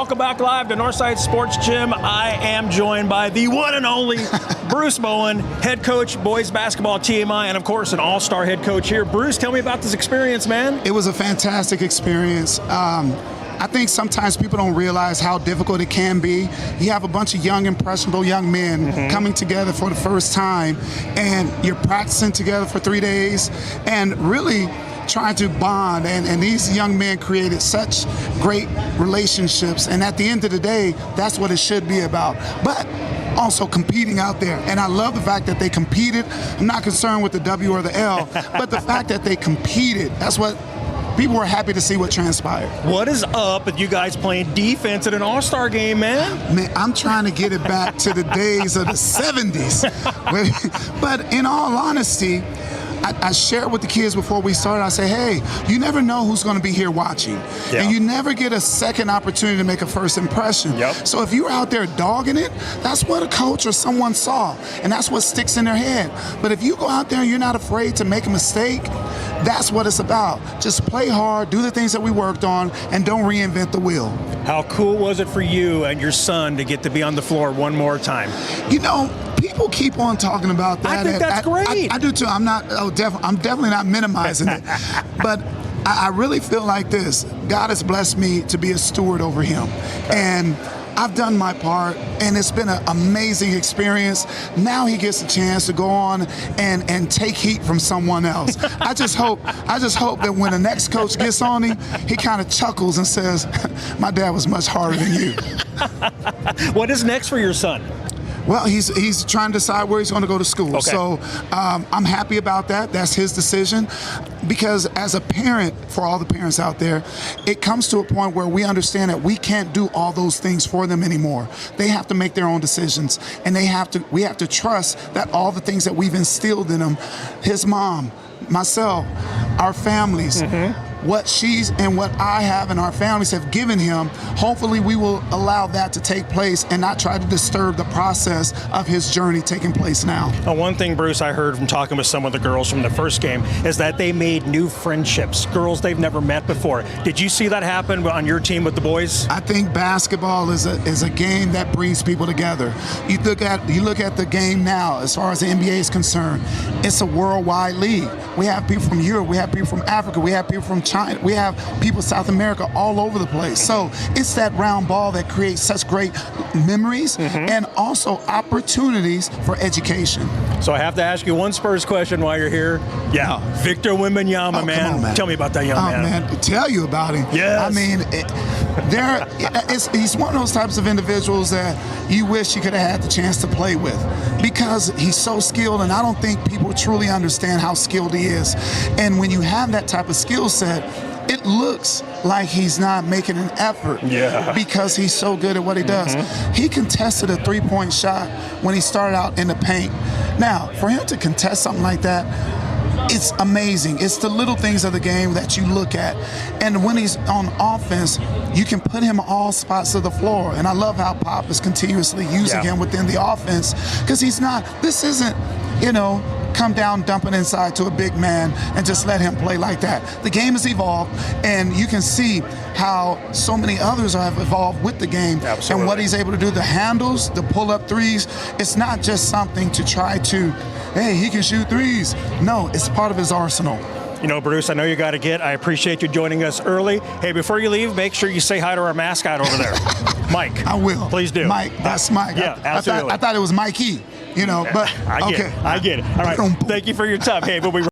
welcome back live to Northside Sports Gym. I am joined by the one and only Bruce Bowen, head coach, boys basketball TMI, and of course an all-star head coach here. Bruce, tell me about this experience, man. It was a fantastic experience. I think sometimes people don't realize how difficult it can be. You have a bunch of young, impressionable young men coming together for the first time, and you're practicing together for 3 days and really trying to bond. And these young men created such great relationships. And at the end of the day, that's what it should be about. But also competing out there. And I love the fact that they competed. I'm not concerned with the W or the L, but the fact that they competed, that's what people were happy to see what transpired. What is up with you guys playing defense at an all-star game, man? Man, I'm trying to get it back to the days of the 70s. But in all honesty, I shared with the kids before we started, I say, hey, you never know who's going to be here watching. Yeah. And you never get a second opportunity to make a first impression. Yep. So if you're out there dogging it, that's what a coach or someone saw. And that's what sticks in their head. But if you go out there and you're not afraid to make a mistake, that's what it's about. Just play hard, do the things that we worked on, and don't reinvent the wheel. How cool was it for you and your son to get to be on the floor one more time? You know, people keep on talking about that. I think that's great. I do too. I'm definitely not minimizing it. But I really feel like this. God has blessed me to be a steward over him. And I've done my part, and it's been an amazing experience. Now he gets a chance to go on and take heat from someone else. I just hope that when the next coach gets on him, he kind of chuckles and says, my dad was much harder than you. What is next for your son? Well, he's trying to decide where he's going to go to school. Okay. So I'm happy about that. That's his decision. Because as a parent, for all the parents out there, it comes to a point where we understand that we can't do all those things for them anymore. They have to make their own decisions. And we have to trust that all the things that we've instilled in them, his mom, myself, our families, what she's and what I have and our families have given him, hopefully we will allow that to take place and not try to disturb the process of his journey taking place now. One thing, Bruce, I heard from talking with some of the girls from the first game is that they made new friendships, girls they've never met before. Did you see that happen on your team with the boys? I think basketball is a game that brings people together. You look at the game now as far as the NBA is concerned. It's a worldwide league. We have people from Europe, we have people from Africa, we have people from China, we have people South America, all over the place. So it's that round ball that creates such great memories and also opportunities for education. So I have to ask you one Spurs question while you're here. Yeah, Victor Wembanyama, man. Tell me about that young man. Tell you about him. Yes. I mean, he's one of those types of individuals that you wish you could have had the chance to play with, because he's so skilled, and I don't think people truly understand how skilled he is. And when you have that type of skill set, it looks like he's not making an effort because he's so good at what he does. He contested a three-point shot when he started out in the paint. Now, for him to contest something like that, it's amazing. It's the little things of the game that you look at. And when he's on offense, you can put him all spots of the floor. And I love how Pop is continuously using him within the offense, because this isn't, come down, dump it inside to a big man and just let him play like that. The game has evolved, and you can see how so many others have evolved with the game. Absolutely. And what he's able to do, the handles, the pull-up threes, it's not just something to try to, hey, he can shoot threes. No, it's part of his arsenal. Bruce, I know you got to get. I appreciate you joining us early. Hey, before you leave, make sure you say hi to our mascot over there, Mike. I will. Please do. Mike, that's Mike. Yeah, absolutely. I thought it was Mikey, but I get okay. it. I get it. All right. Thank you for your time. Hey, we'll be